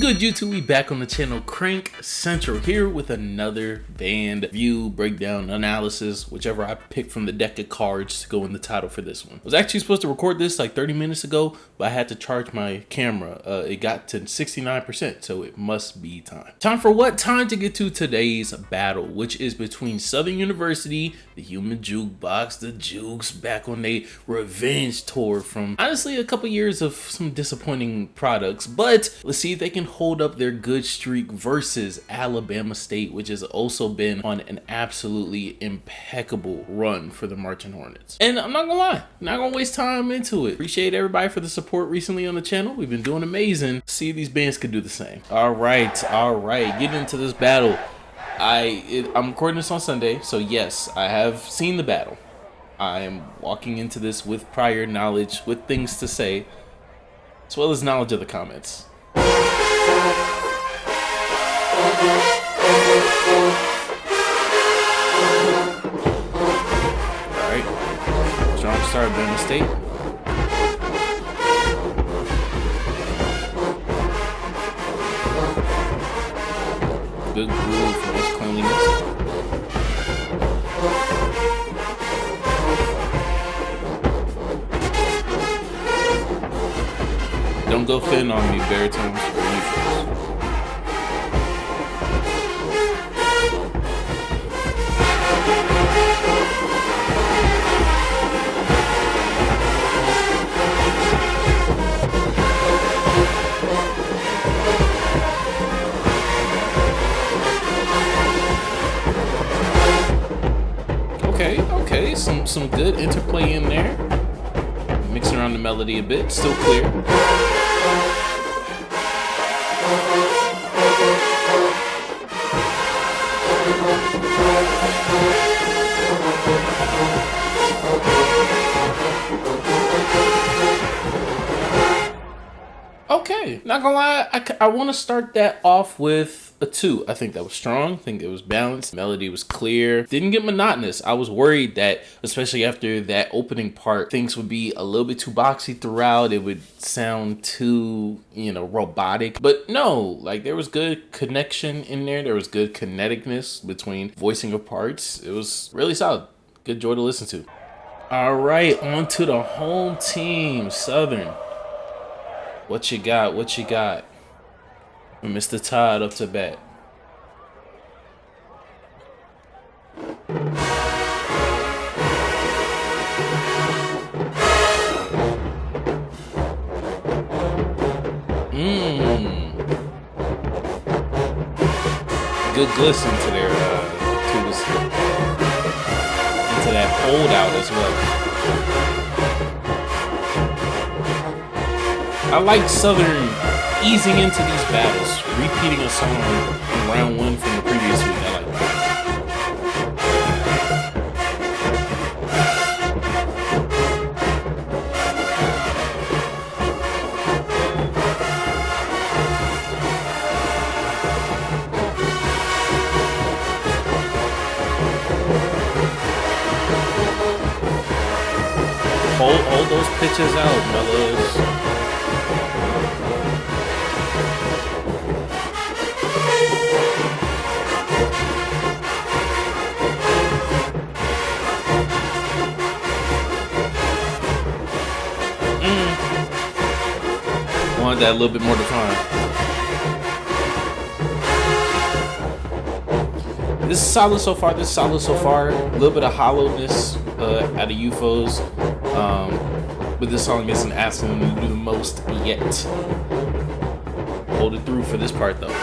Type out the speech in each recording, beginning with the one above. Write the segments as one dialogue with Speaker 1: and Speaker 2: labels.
Speaker 1: good, YouTube? We back on the channel Crank Central here with another band view, breakdown, analysis, whichever I picked from the deck of cards to go in the title for this one. I was actually supposed to record this like 30 minutes ago, but I had to charge my camera. It got to 69%, so it must be time. Time for what? Time to get to today's battle, which is between Southern University, the Human Jukebox, the Jukes, back on their revenge tour from honestly a couple years of some disappointing products, but let's see if they can hold up their good streak versus Bama State, which has also been on an absolutely impeccable run for the Marching Hornets. And I'm not gonna lie, not gonna waste time into it. Appreciate everybody for the support recently on the channel. We've been doing amazing. See if these bands could do the same. All right, get into this battle. I'm recording this on Sunday, so yes, I have seen the battle. I am walking into this with prior knowledge, with things to say, as well as knowledge of the comments. Alright, strong start, Bama State. Good groove for this cleanliness. Don't go thin on me, baritones or euphors. Okay, some good interplay in there. Mixing around the melody a bit, still clear. Okay, not gonna lie, I want to start that off with a 2. I think that was strong. I think it was balanced. Melody was clear. Didn't get monotonous. I was worried that, especially after that opening part, things would be a little bit too boxy throughout. It would sound too, robotic. But no, like there was good connection in there. There was good kineticness between voicing of parts. It was really solid. Good joy to listen to. All right, on to the home team, Southern. What you got? What you got? Mr. Todd up to bat. Good glisten to their tubas. Into that holdout as well. I like Southern easing into these battles, repeating a song in round 1 from the previous week. I like that. Hold those pitches out, fellas. Wanted that a little bit more defined. This is solid so far. A little bit of hollowness out of UFOs. But this song isn't asking them to do the most yet. Hold it through for this part though.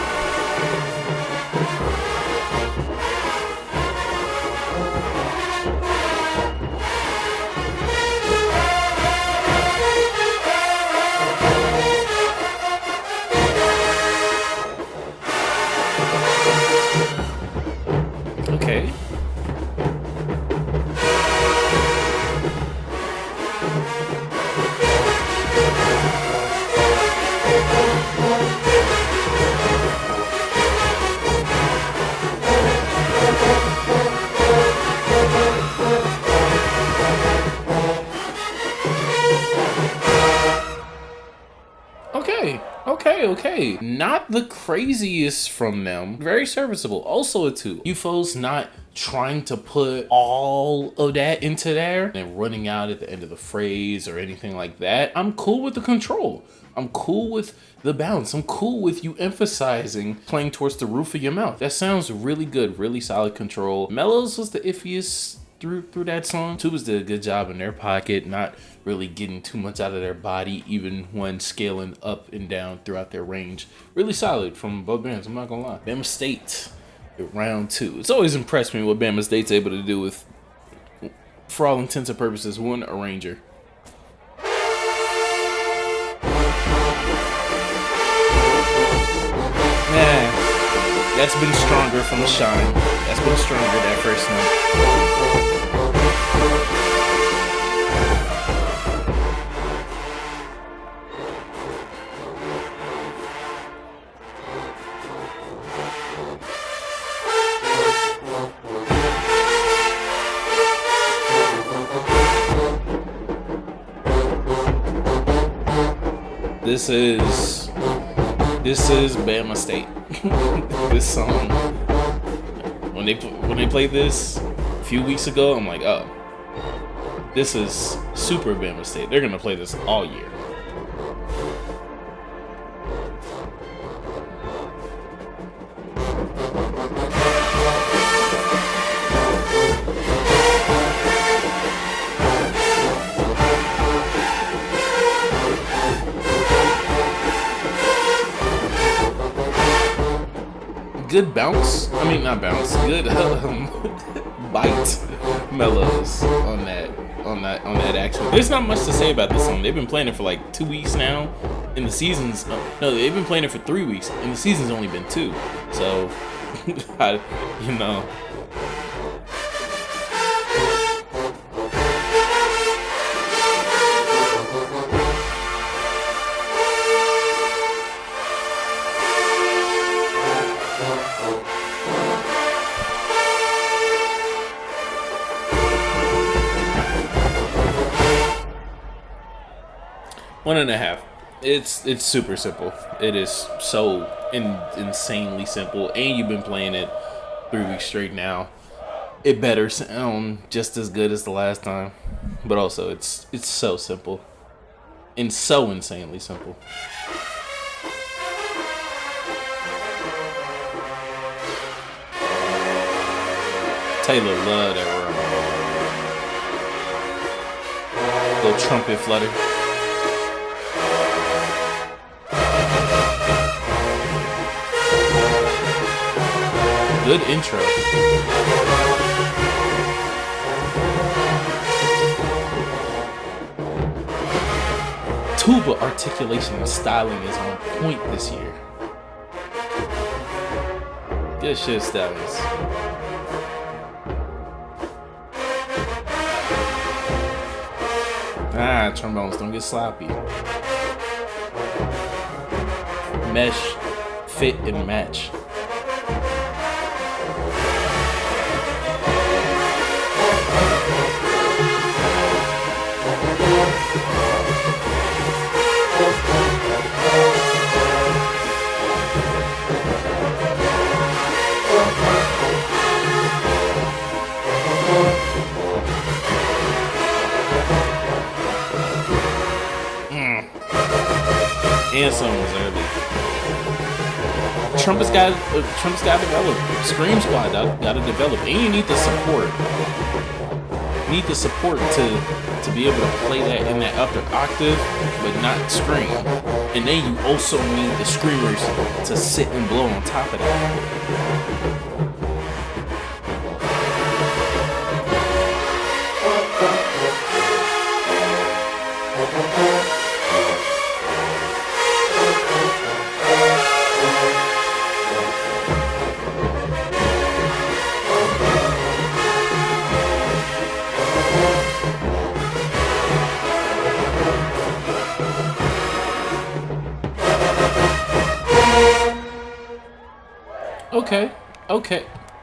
Speaker 1: Okay. Okay, okay. Not the craziest from them. Very serviceable. Also a 2. UFO's not trying to put all of that into there and running out at the end of the phrase or anything like that. I'm cool with the control. I'm cool with the balance. I'm cool with you emphasizing playing towards the roof of your mouth. That sounds really good. Really solid control. Mellows was the iffiest through that song. Tubas did a good job in their pocket, not really getting too much out of their body, even when scaling up and down throughout their range. Really solid from both bands, I'm not gonna lie. Bama State, round 2. It's always impressed me what Bama State's able to do with, for all intents and purposes, one arranger. That's been stronger from Shine. That's been stronger that first note. This is Bama State. This song, when they played this a few weeks ago, I'm like, oh, this is super Bama State. They're gonna play this all year. Good bounce. I mean, not bounce. Good bite mellows on that. Actually, there's not much to say about this song. They've been playing it for like 2 weeks now. In the seasons, no, they've been playing it for 3 weeks. And the season's only been 2. So, you know. One and a half. It's super simple. It is so insanely simple, and you've been playing it 3 weeks straight now. It better sound just as good as the last time, but also it's so simple and so insanely simple. Taylor loved that run. Little trumpet flutter. Good intro. Tuba articulation and styling is on point this year. Good shit, Stallions. Trombones, don't get sloppy. Mesh, fit, and match. And someone was early. Trumpet's got to develop. Scream Squad got to develop, and you need the support. You need the support to be able to play that in that upper octave, but not scream. And then you also need the screamers to sit and blow on top of that.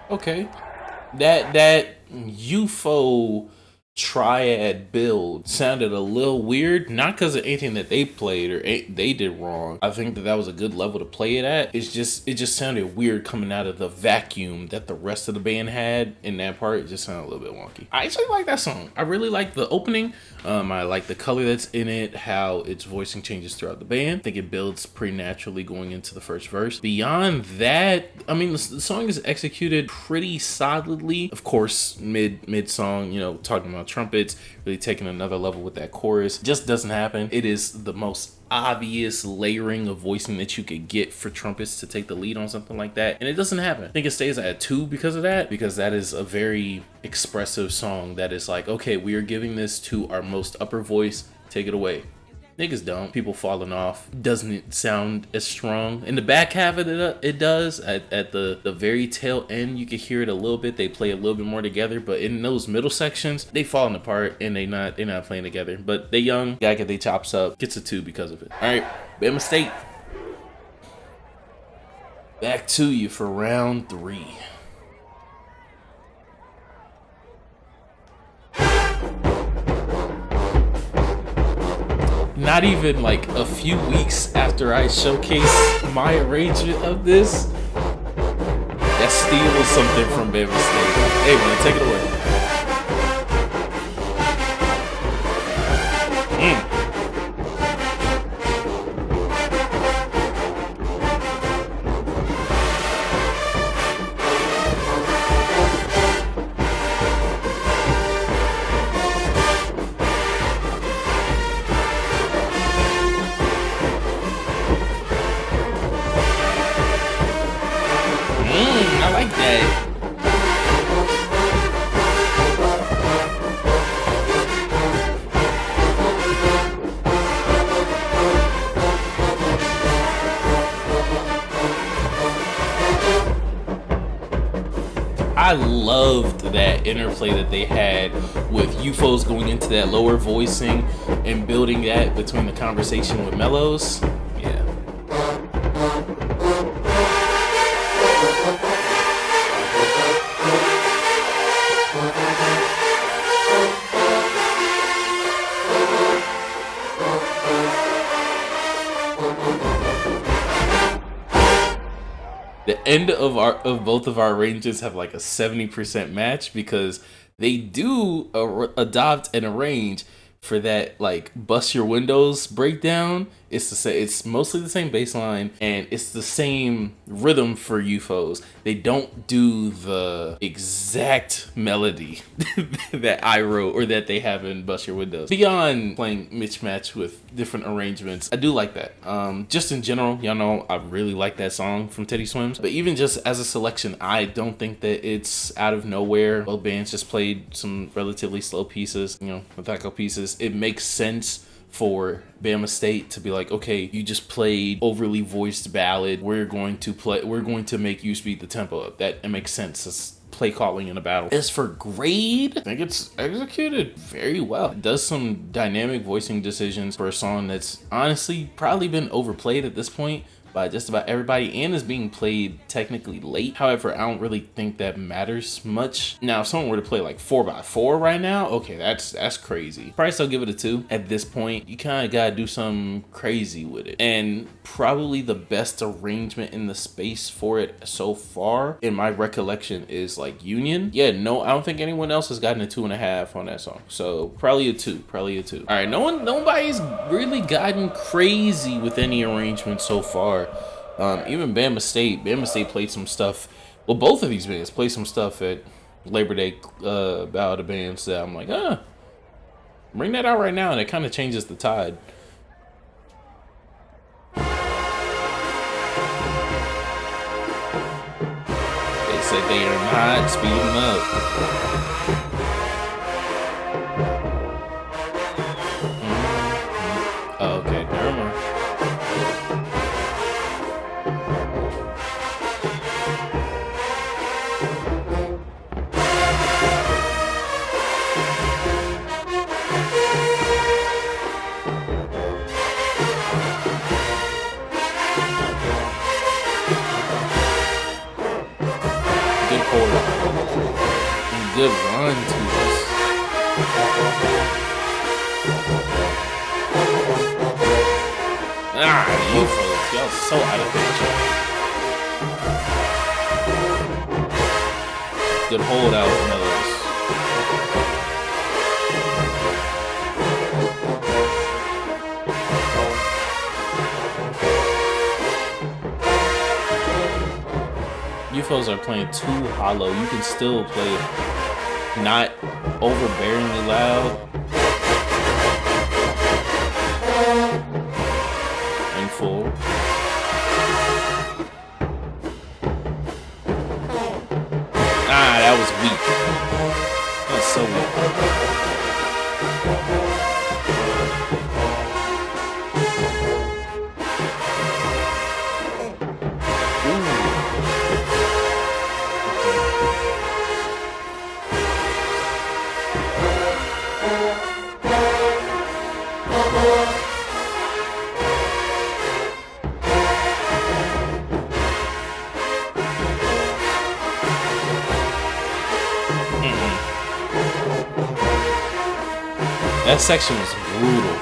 Speaker 1: Okay. That UFO triad build sounded a little weird, not because of anything that they played or they did wrong. I think that was a good level to play it at. It just sounded weird coming out of the vacuum that the rest of the band had in that part. It just sounded a little bit wonky. I actually like that song. I really like the opening. I like the color that's in it, how its voicing changes throughout the band. I think it builds pretty naturally going into the first verse. Beyond that, I mean, the song is executed pretty solidly. Of course, mid song, you know, talking about trumpets, really taking another level with that chorus. Just doesn't happen. It is the most obvious layering of voicing that you could get for trumpets to take the lead on something like that, and it doesn't happen. I think it stays at 2 because of that, because that is a very expressive song that is like, okay, we are giving this to our most upper voice, take it away. Niggas don't. People falling off. Doesn't sound as strong. In the back half of it does. At the very tail end, you can hear it a little bit. They play a little bit more together. But in those middle sections, they falling apart and they're not playing together. But they young. Gotta get their chops up. Gets a 2 because of it. All right, Bama State. Back to you for round 3. Not even like a few weeks after I showcase my arrangement of this, that steals something from Bama State. Hey man, take it away. I like that. I loved that interplay that they had with UFOs going into that lower voicing and building that between the conversation with Mellows. Yeah. The end of both of our arrangements have like a 70% match because they do adopt and arrange for that like bust your windows breakdown. It's mostly the same bass line and it's the same rhythm for UFOs. They don't do the exact melody that I wrote or that they have in Bust Your Windows. Beyond playing mismatch with different arrangements, I do like that. Just in general, y'all know I really like that song from Teddy Swims. But even just as a selection, I don't think that it's out of nowhere. Both bands just played some relatively slow pieces, you know, methodical pieces. It makes sense for Bama State to be like, okay, you just played overly voiced ballad. We're going to make you speed the tempo up. That it makes sense. It's play calling in a battle. As for grade, I think it's executed very well. It does some dynamic voicing decisions for a song that's honestly probably been overplayed at this point by just about everybody and is being played technically late. However, I don't really think that matters much. Now, if someone were to play like 4x4 right now, okay, that's crazy. Probably still give it a 2. At this point, you kind of gotta do something crazy with it. And probably the best arrangement in the space for it so far, in my recollection, is like Union. Yeah, no, I don't think anyone else has gotten a 2.5 on that song. So probably a 2. All right, nobody's really gotten crazy with any arrangement so far. Even Bama State played some stuff. Well, both of these bands played some stuff at Labor Day Ballad of Bands that I'm like, bring that out right now, and it kind of changes the tide. They said they are not speeding up. Oh, okay, never mind. Good chord. Good run to this. Ah, you folks, y'all so out of picture. Good holdout, Mellows. You folks are playing too hollow. You can still play it not overbearingly loud. And full. Ah, that was weak. That's so weak. That section was brutal.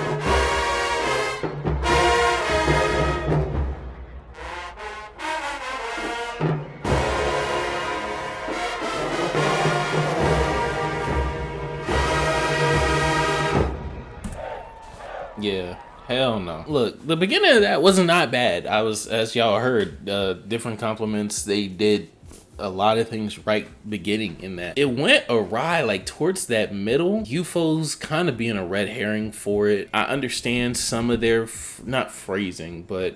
Speaker 1: Yeah, hell no. Look, the beginning of that wasn't not bad. I was, as y'all heard, different compliments. They did a lot of things right beginning in that. It went awry like towards that middle. UFO's kind of being a red herring for it. I understand some of their not phrasing, but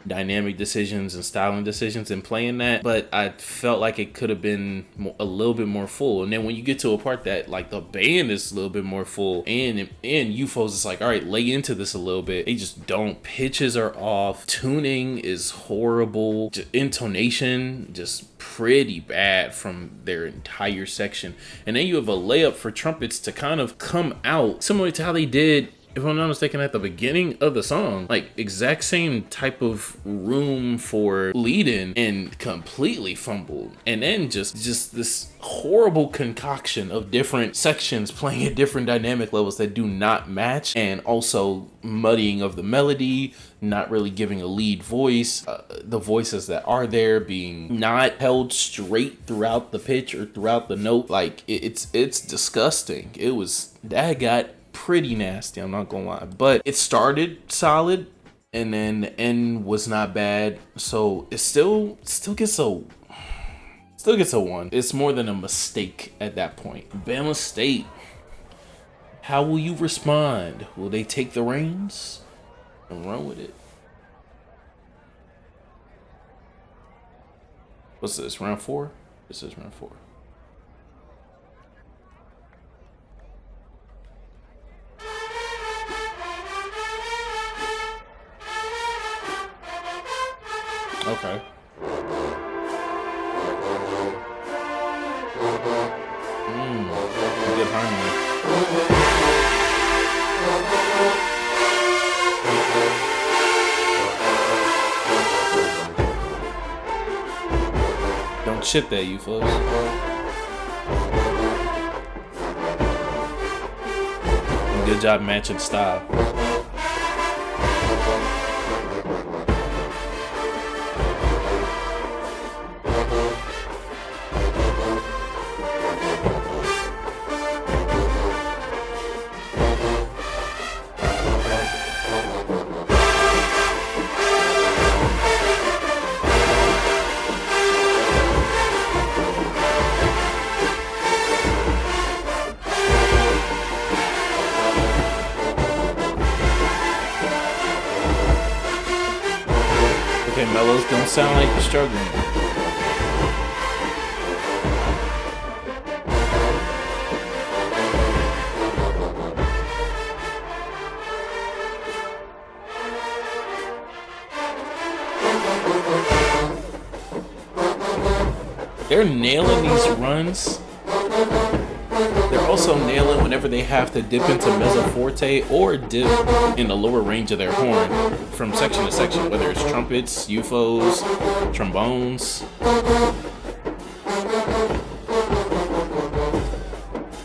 Speaker 1: dynamic decisions and styling decisions in playing that, but I felt like it could have been a little bit more full. And then when you get to a part that like the band is a little bit more full and UFO's is like, all right, lay into this a little bit, they just don't. Pitches are off, tuning is horrible, intonation just pretty bad from their entire section. And then you have a layup for trumpets to kind of come out similar to how they did, if I'm not mistaken, at the beginning of the song, like exact same type of room for lead in and completely fumbled. And then just this horrible concoction of different sections playing at different dynamic levels that do not match, and also muddying of the melody, not really giving a lead voice, the voices that are there being not held straight throughout the pitch or throughout the note. Like it's disgusting. That got pretty nasty, I'm not gonna lie, but it started solid and then the end was not bad, so it still gets a 1. It's more than a mistake at that point. Bama State, how will you respond? Will they take the reins and run with it? What's this, round 4? This is round 4. Okay. Good harmony. Don't chip that, you folks. Good job matching style. Okay, mellows don't sound like you're struggling. They're nailing these runs. They're also nailing whenever they have to dip into mezzo forte or dip in the lower range of their horn from section to section, whether it's trumpets, UFOs, trombones.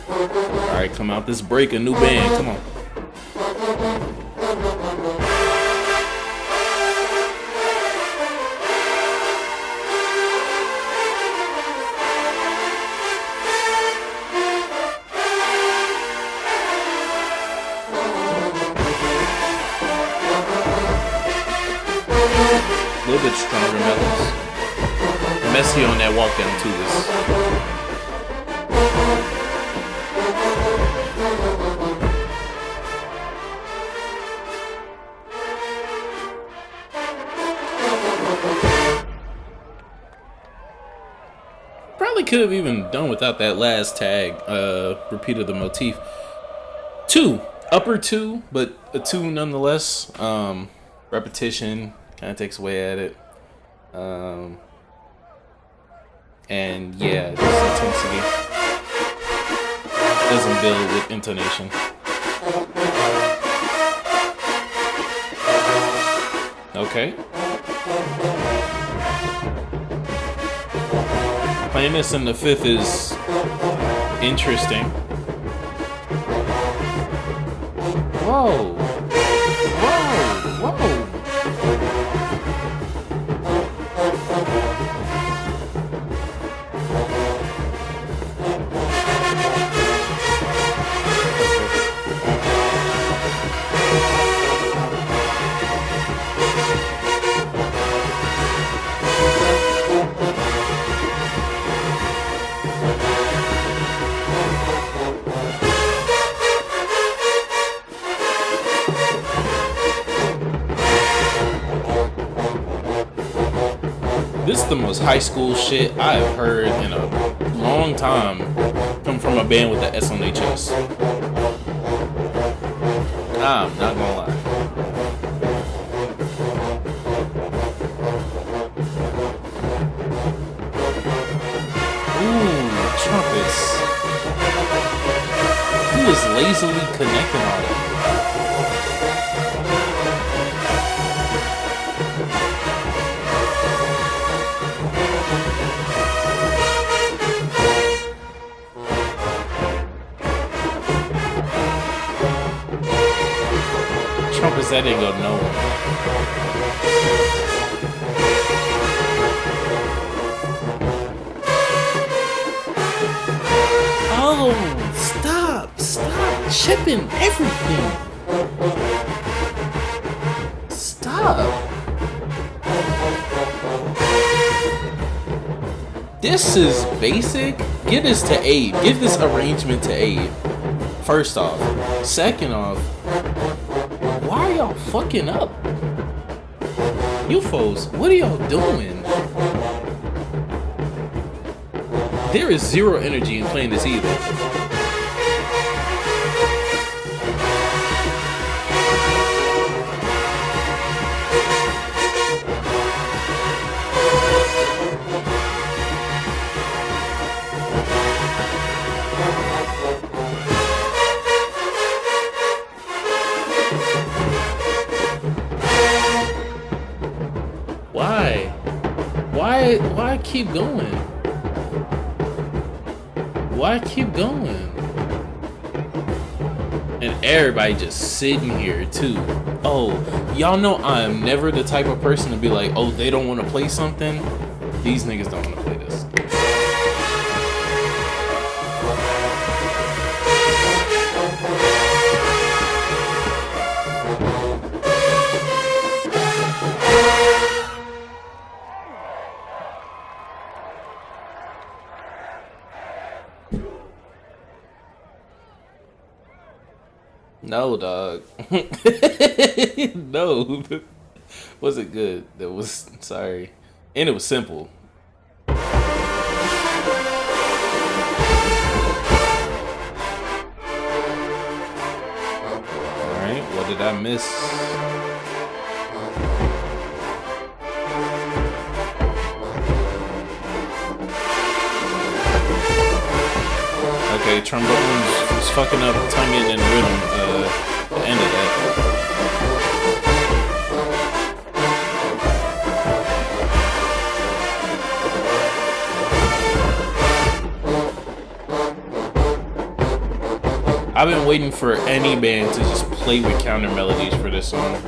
Speaker 1: All right, come out this break, a new band. Come on. A little bit stronger melodies. Messy on that walk down too. Probably could have even done without that last tag. Repeated the motif. 2, upper 2, but a 2 nonetheless. Repetition kind of takes away at it. And yeah, just intensity doesn't build with intonation. Okay. Playing this in the 5th is interesting. Whoa. Whoa. Whoa. This is the most high school shit I have heard in a long time come from a band with the S on their chest. I'm not gonna lie. Ooh, trumpets. Who is lazily connecting all that? Trumpets that ain't go nowhere. Oh, stop chipping everything. Stop. This is basic. Give this to Abe. Give this arrangement to Abe. First off. Second off, why are y'all fucking up? You folks, what are y'all doing? There is zero energy in playing this either. Why keep going? Why keep going? And everybody just sitting here too. Oh, y'all know I am never the type of person to be like, oh, they don't want to play something. These niggas don't want to play this. No, dog. No. Wasn't good. That was, sorry. And it was simple. Alright, what did I miss? Okay, trombones was fucking up timing and rhythm. The end of that. I've been waiting for any band to just play with counter melodies for this song.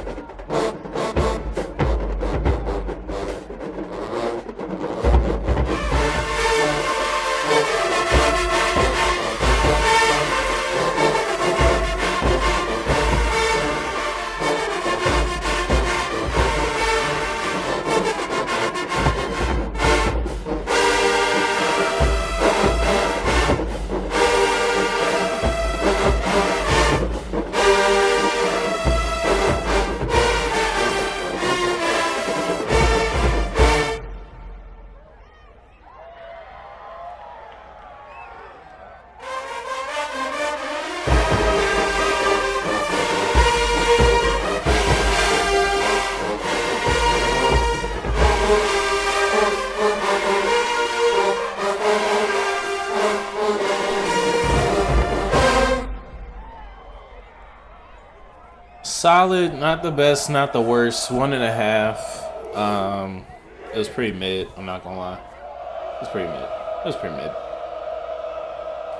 Speaker 1: Solid, not the best, not the worst. 1.5. It was pretty mid. I'm not gonna lie. It was pretty mid. It was pretty mid.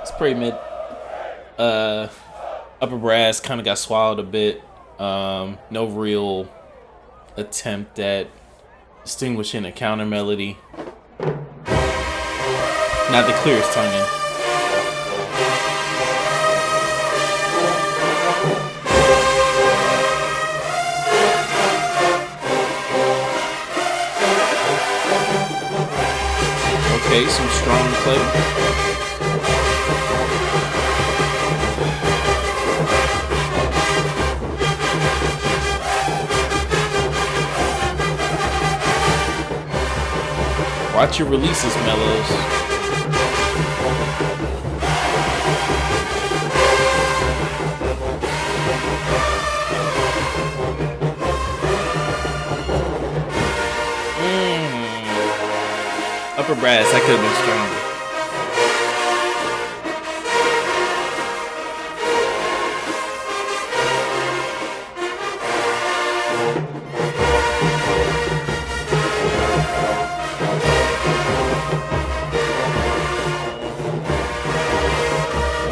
Speaker 1: It's pretty mid. Upper brass kind of got swallowed a bit. No real attempt at distinguishing a counter melody. Not the clearest tonguing. Okay, some strong play. Watch your releases, Mellows. Upper brass, that could have been stronger.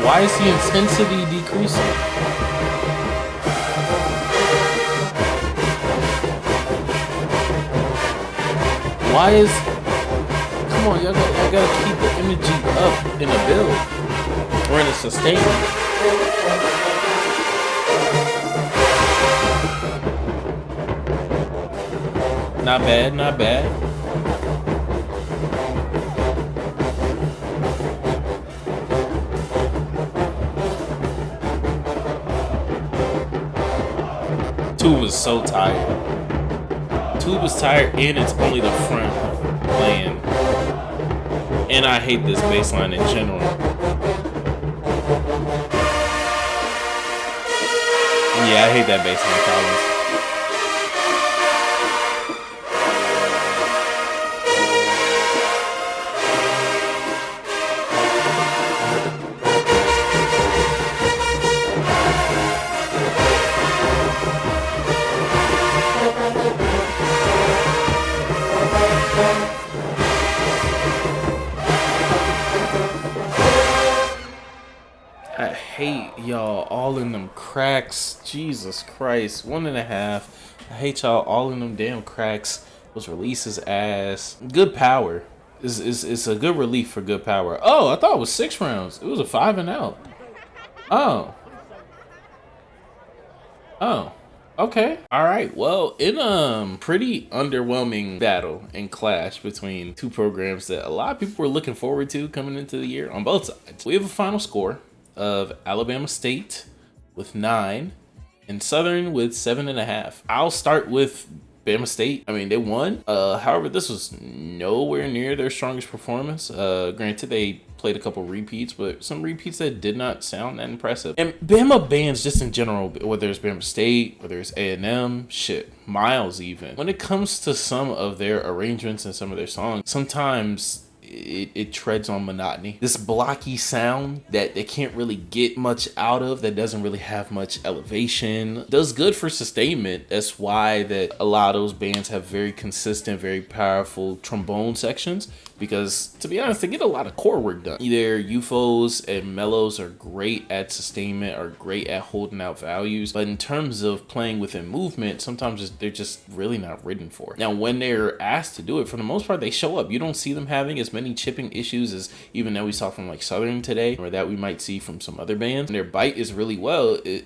Speaker 1: Why is the intensity decreasing? Why is... Come on, y'all gotta keep the energy up in a build or in a sustain. Not bad, not bad. Tube was so tired. Tube was tired and it's only the front playing. And I hate this bass line in general. Yeah, I hate that bass line, Collins. I hate y'all all in them cracks. Jesus Christ. 1.5. I hate y'all all in them damn cracks. Those releases ass. Good power. It's a good relief for good power. Oh, I thought it was 6 rounds. It was a 5 and out. Oh. Oh. Okay. All right. Well, in a pretty underwhelming battle and clash between two programs that a lot of people were looking forward to coming into the year on both sides, we have a final score of Alabama State with 9 and Southern with 7.5. I'll start with Bama State. I mean, they won. However, this was nowhere near their strongest performance. Granted, they played a couple repeats, but some repeats that did not sound that impressive. And Bama bands just in general, whether it's Bama State, whether it's A&M, shit, Miles even. When it comes to some of their arrangements and some of their songs, sometimes it treads on monotony. This blocky sound that they can't really get much out of, that doesn't really have much elevation, does good for sustainment. That's why that a lot of those bands have very consistent, very powerful trombone sections, because to be honest, they get a lot of core work done. Either UFOs and mellows are great at sustainment, are great at holding out values, but in terms of playing within movement, sometimes they're just really not written for. Now, when they're asked to do it, for the most part, they show up. You don't see them having as many chipping issues as even that we saw from like Southern today, or that we might see from some other bands. And their bite is really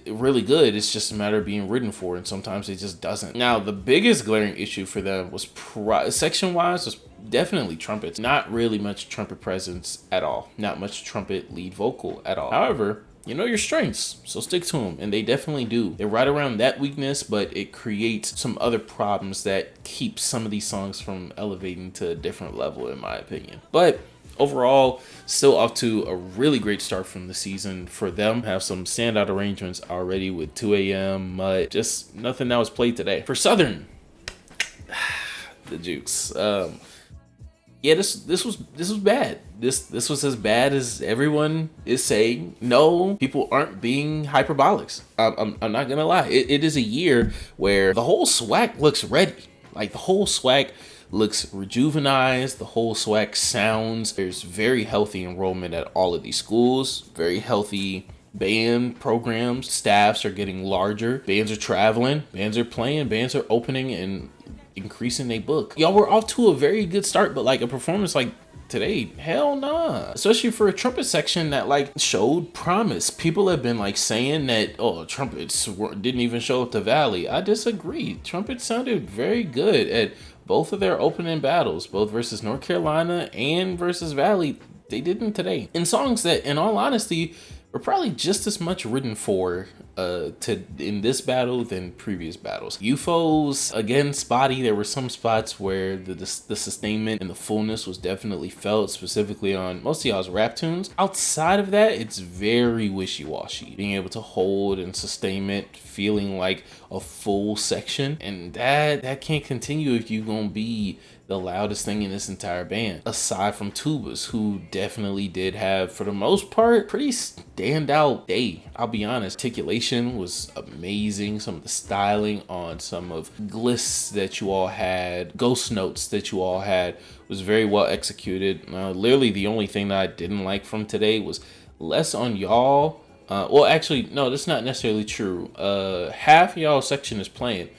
Speaker 1: really good. It's just a matter of being written for, and sometimes it just doesn't. Now, the biggest glaring issue for them was section-wise was definitely trumpets. Not really much trumpet presence at all. Not much trumpet lead vocal at all. However, you know your strengths, so stick to them, and they definitely do. They're right around that weakness, but it creates some other problems that keep some of these songs from elevating to a different level, in my opinion. But overall, still off to a really great start from the season for them. Have some standout arrangements already with 2 a.m. Just nothing that was played today. For Southern, the Jukes. Yeah, this was bad. This was as bad as everyone is saying. No, people aren't being hyperbolics. I'm not gonna lie. It is a year where the whole SWAC looks ready. Like, the whole SWAC looks rejuvenized. The whole SWAC sounds. There's very healthy enrollment at all of these schools. Very healthy band programs. Staffs are getting larger. Bands are traveling. Bands are playing. Bands are opening and increasing their book. Y'all were off to a very good start, but like a performance like today, hell nah. Especially for a trumpet section that like showed promise. People have been like saying that, oh, trumpets didn't even show up to Valley. I disagree. Trumpets sounded very good at both of their opening battles, both versus North Carolina and versus Valley. They didn't today. In songs that, in all honesty, were probably just as much written for in this battle than previous battles. UFOs, again, spotty. There were some spots where the sustainment and the fullness was definitely felt, specifically on most of y'all's rap tunes. Outside of that, it's very wishy-washy. Being able to hold and sustainment, feeling like a full section, and that can't continue if you're gonna be the loudest thing in this entire band, aside from tubas, who definitely did have, for the most part, pretty standout day. I'll be honest, articulation was amazing. Some of the styling on some of gliss that you all had, ghost notes that you all had, was very well executed. Literally the only thing that I didn't like from today was less on y'all. Well, actually, no, that's not necessarily true. Half y'all section is playing.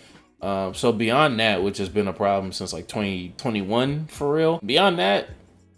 Speaker 1: So beyond that, which has been a problem since like 2021 for real, beyond that,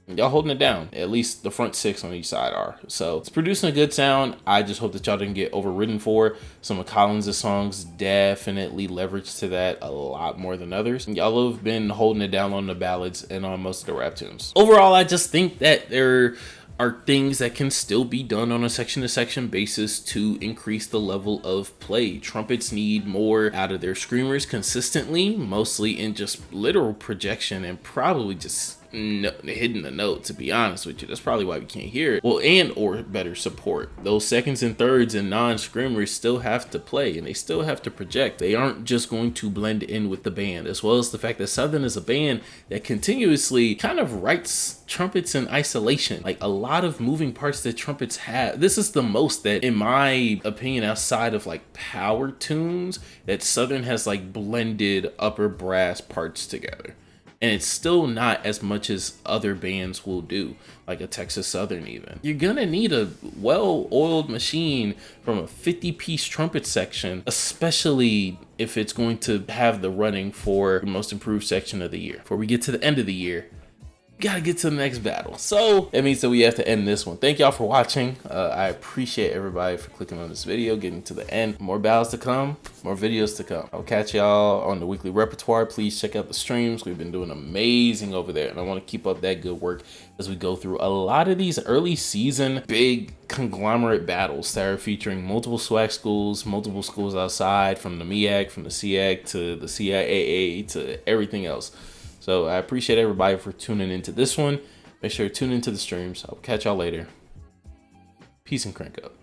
Speaker 1: y'all holding it down. At least the front six on each side are. So it's producing a good sound. I just hope that y'all didn't get overridden for. Some of Collins' songs definitely leverage to that a lot more than others. Y'all have been holding it down on the ballads and on most of the rap tunes. Overall, I just think that there are things that can still be done on a section-to-section basis to increase the level of play. Trumpets need more out of their screamers consistently, mostly in just literal projection and probably just hitting the note, to be honest with you. That's probably why we can't hear it. Well, and or better support. Those seconds and thirds and non-screamers still have to play, and they still have to project. They aren't just going to blend in with the band, as well as the fact that Southern is a band that continuously kind of writes trumpets in isolation. Like, a lot of moving parts that trumpets have. This is the most that, in my opinion, outside of like power tunes, that Southern has like blended upper brass parts together. And it's still not as much as other bands will do, like a Texas Southern even. You're gonna need a well-oiled machine from a 50-piece trumpet section, especially if it's going to have the running for the most improved section of the year. Before we get to the end of the year, gotta get to the next battle. So that means that we have to end this one. Thank y'all for watching. I appreciate everybody for clicking on this video, getting to the end. More battles to come, more videos to come. I'll catch y'all on the weekly repertoire. Please check out the streams. We've been doing amazing over there, and I want to keep up that good work as we go through a lot of these early season big conglomerate battles that are featuring multiple SWAC schools, multiple schools outside, from the MEAC, from the SEAC to the CIAA to everything else. So I appreciate everybody for tuning into this one. Make sure to tune into the streams. I'll catch y'all later. Peace and crank up.